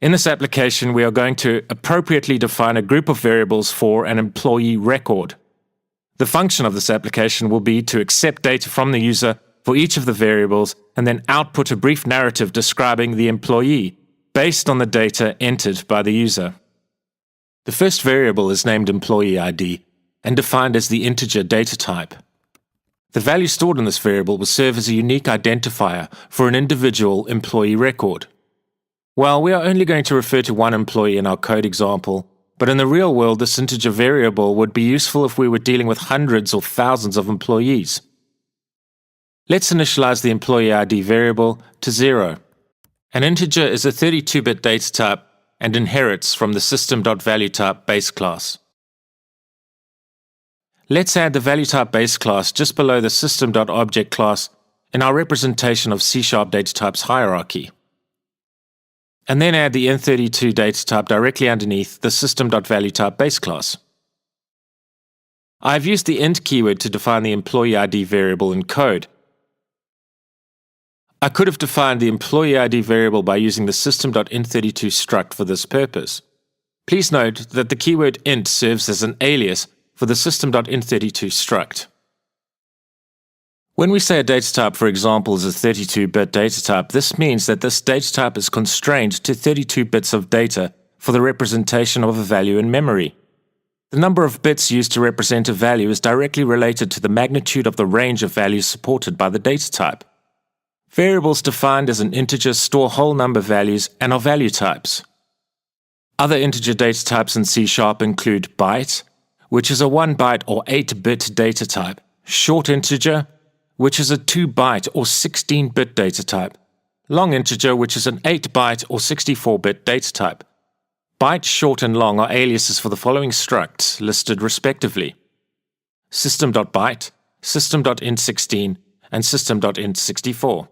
In this application, we are going to appropriately define a group of variables for an employee record. The function of this application will be to accept data from the user for each of the variables and then output a brief narrative describing the employee based on the data entered by the user. The first variable is named employee ID and defined as the integer data type. The value stored in this variable will serve as a unique identifier for an individual employee record. Well, we are only going to refer to one employee in our code example, but in the real world, this integer variable would be useful if we were dealing with hundreds or thousands of employees. Let's initialize the employee ID variable to 0. An integer is a 32-bit data type and inherits from the System.ValueType base class. Let's add the ValueType base class just below the System.Object class in our representation of C# datatypes hierarchy. And then add the int32 data type directly underneath the System.ValueType base class. I've used the int keyword to define the employee ID variable in code. I could have defined the employee ID variable by using the System.int32 struct for this purpose. Please note that the keyword int serves as an alias for the System.int32 struct. When we say a data type, for example, is a 32-bit data type, this means that this data type is constrained to 32 bits of data for the representation of a value in memory. The number of bits used to represent a value is directly related to the magnitude of the range of values supported by the data type. Variables defined as an integer store whole number values and are value types. Other integer data types in C# include byte, which is a 1-byte or 8-bit data type, short integer, which is a 2-byte or 16-bit data type, long integer, which is an 8-byte or 64-bit data type. Byte, short, and long are aliases for the following structs listed respectively: System.byte, System.int16, and System.int64.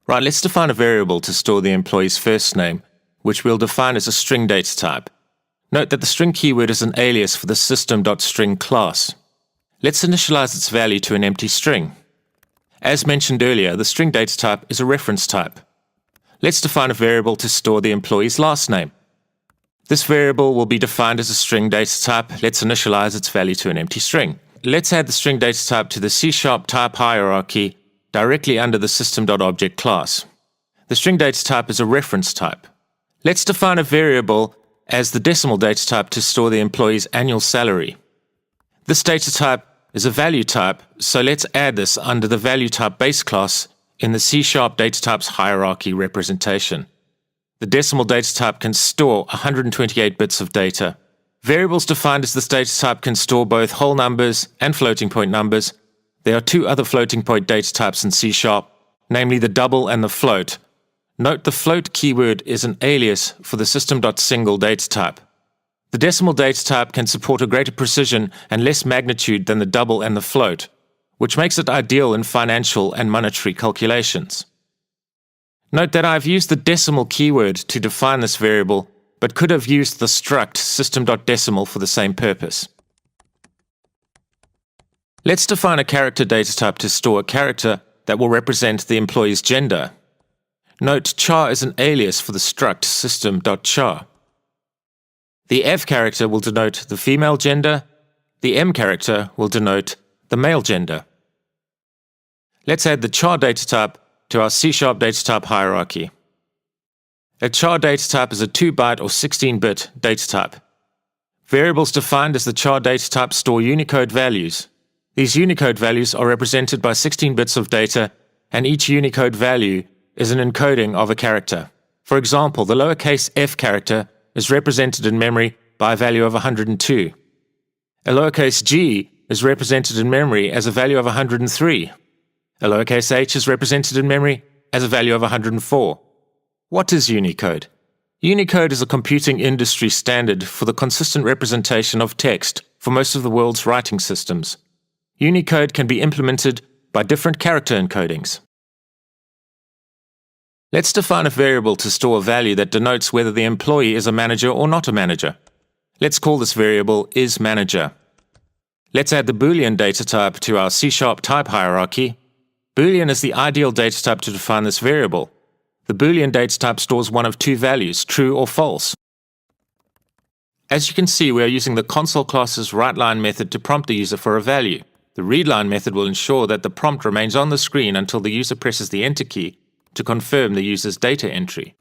Right, let's define a variable to store the employee's first name, which we'll define as a string data type. Note that the string keyword is an alias for the System.string class. Let's initialize its value to an empty string. As mentioned earlier, the string data type is a reference type. Let's define a variable to store the employee's last name. This variable will be defined as a string data type. Let's initialize its value to an empty string. Let's add the string data type to the C# type hierarchy directly under the System.Object class. The string data type is a reference type. Let's define a variable as the decimal data type to store the employee's annual salary. This data type is a value type, so let's add this under the ValueType base class in the C# datatypes hierarchy representation. The decimal data type can store 128 bits of data. Variables defined as this data type can store both whole numbers and floating point numbers. There are two other floating point data types in C#, namely the double and the float. Note the float keyword is an alias for the System.single data type. The decimal data type can support a greater precision and less magnitude than the double and the float, which makes it ideal in financial and monetary calculations. Note that I've used the decimal keyword to define this variable, but could have used the struct System.Decimal for the same purpose. Let's define a character data type to store a character that will represent the employee's gender. Note char is an alias for the struct System.char. The F character will denote the female gender, the M character will denote the male gender. Let's add the char data type to our C# data type hierarchy. A char data type is a 2-byte or 16-bit data type. Variables defined as the char data type store Unicode values. These Unicode values are represented by 16 bits of data, and each Unicode value is an encoding of a character. For example, the lowercase f character is represented in memory by a value of 102. A lowercase g is represented in memory as a value of 103. A lowercase h is represented in memory as a value of 104. What is Unicode? Unicode is a computing industry standard for the consistent representation of text for most of the world's writing systems. Unicode can be implemented by different character encodings. Let's define a variable to store a value that denotes whether the employee is a manager or not a manager. Let's call this variable isManager. Let's add the Boolean data type to our C# type hierarchy. Boolean is the ideal data type to define this variable. The Boolean dates type stores one of two values, true or false. As you can see, we are using the console class's WriteLine method to prompt the user for a value. The readLine method will ensure that the prompt remains on the screen until the user presses the Enter key to confirm the user's data entry.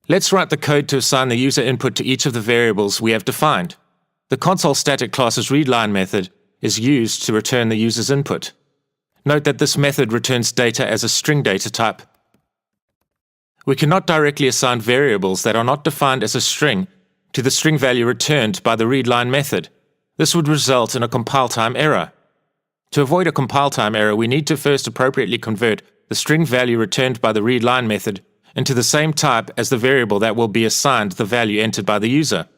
Let's write the code to assign the user input to each of the variables we have defined. The console static class's readLine method is used to return the user's input. Note that this method returns data as a string data type. We cannot directly assign variables that are not defined as a string to the string value returned by the readLine method. This would result in a compile time error. To avoid a compile time error, we need to first appropriately convert the string value returned by the readLine method into the same type as the variable that will be assigned the value entered by the user.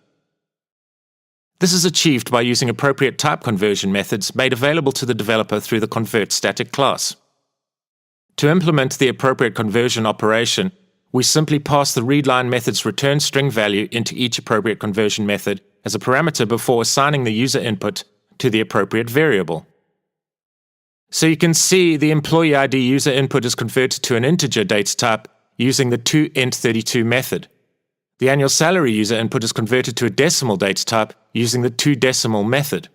This is achieved by using appropriate type conversion methods made available to the developer through the Convert static class. To implement the appropriate conversion operation, we simply pass the readLine method's return string value into each appropriate conversion method as a parameter before assigning the user input to the appropriate variable. So you can see the employee ID user input is converted to an integer data type using the toInt32 method. The annual salary user input is converted to a decimal data type using the toDecimal method.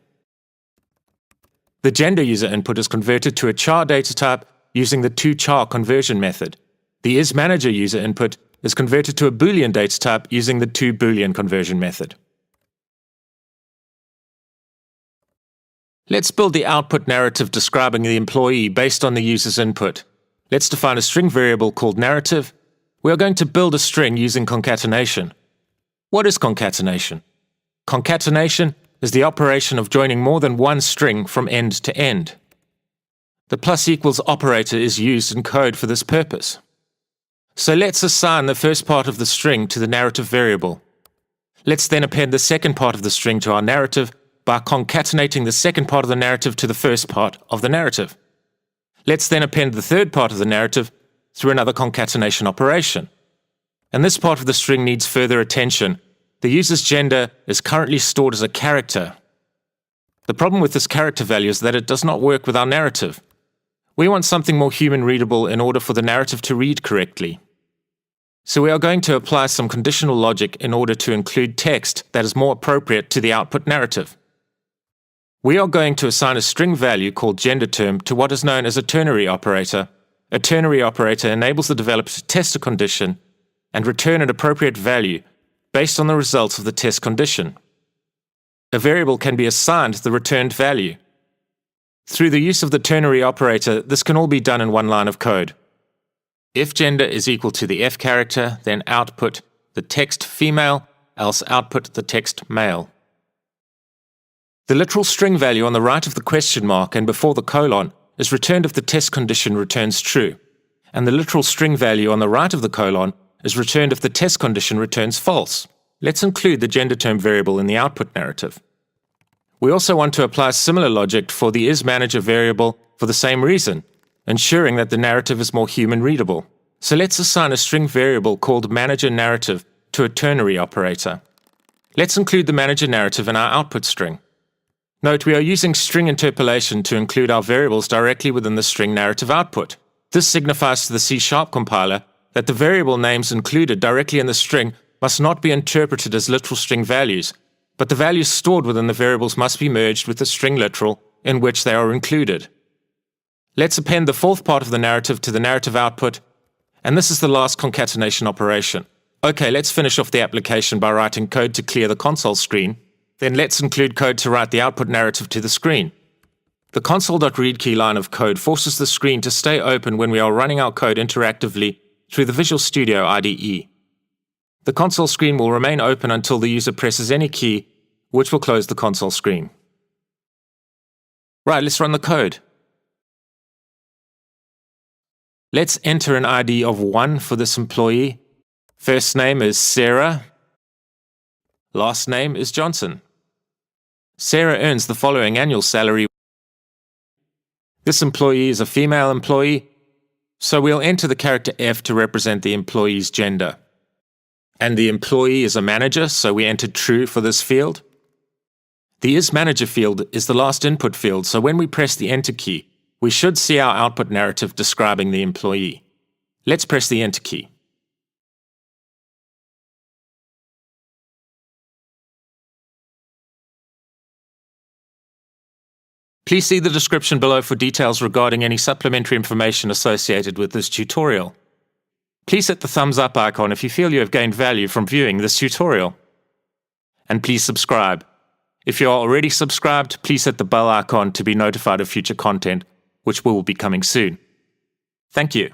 The gender user input is converted to a char data type using the toChar conversion method. The isManager user input is converted to a Boolean data type using the toBoolean conversion method. Let's build the output narrative describing the employee based on the user's input. Let's define a string variable called narrative. We are going to build a string using concatenation. What is concatenation? Concatenation is the operation of joining more than one string from end to end. The plus equals operator is used in code for this purpose. So let's assign the first part of the string to the narrative variable. Let's then append the second part of the string to our narrative by concatenating the second part of the narrative to the first part of the narrative. Let's then append the third part of the narrative through another concatenation operation. And this part of the string needs further attention. The user's gender is currently stored as a character. The problem with this character value is that it does not work with our narrative. We want something more human readable in order for the narrative to read correctly. So we are going to apply some conditional logic in order to include text that is more appropriate to the output narrative. We are going to assign a string value called genderTerm to what is known as a ternary operator. A ternary operator enables the developer to test a condition and return an appropriate value based on the results of the test condition. A variable can be assigned the returned value. Through the use of the ternary operator, this can all be done in one line of code. If gender is equal to the F character, then output the text female, else output the text male. The literal string value on the right of the question mark and before the colon is returned if the test condition returns true, and the literal string value on the right of the colon is returned if the test condition returns false. Let's include the genderTerm variable in the output narrative. We also want to apply similar logic for the isManager variable for the same reason, ensuring that the narrative is more human readable. So let's assign a string variable called manager narrative to a ternary operator. Let's include the manager narrative in our output string. Note we are using string interpolation to include our variables directly within the string narrative output. This signifies to the C# compiler that the variable names included directly in the string must not be interpreted as literal string values, but the values stored within the variables must be merged with the string literal in which they are included. Let's append the fourth part of the narrative to the narrative output, and this is the last concatenation operation. Okay, let's finish off the application by writing code to clear the console screen. Then let's include code to write the output narrative to the screen. The Console.ReadKey line of code forces the screen to stay open when we are running our code interactively through the Visual Studio IDE. The console screen will remain open until the user presses any key, which will close the console screen. Right, let's run the code. Let's enter an ID of 1 for this employee. First name is Sarah. Last name is Johnson. Sarah earns the following annual salary. This employee is a female employee, so we'll enter the character F to represent the employee's gender. And the employee is a manager, so we enter true for this field. The isManager field is the last input field, so when we press the Enter key, we should see our output narrative describing the employee. Let's press the Enter key. Please see the description below for details regarding any supplementary information associated with this tutorial. Please hit the thumbs up icon if you feel you have gained value from viewing this tutorial. And please subscribe. If you are already subscribed, please hit the bell icon to be notified of future content, which will be coming soon. Thank you.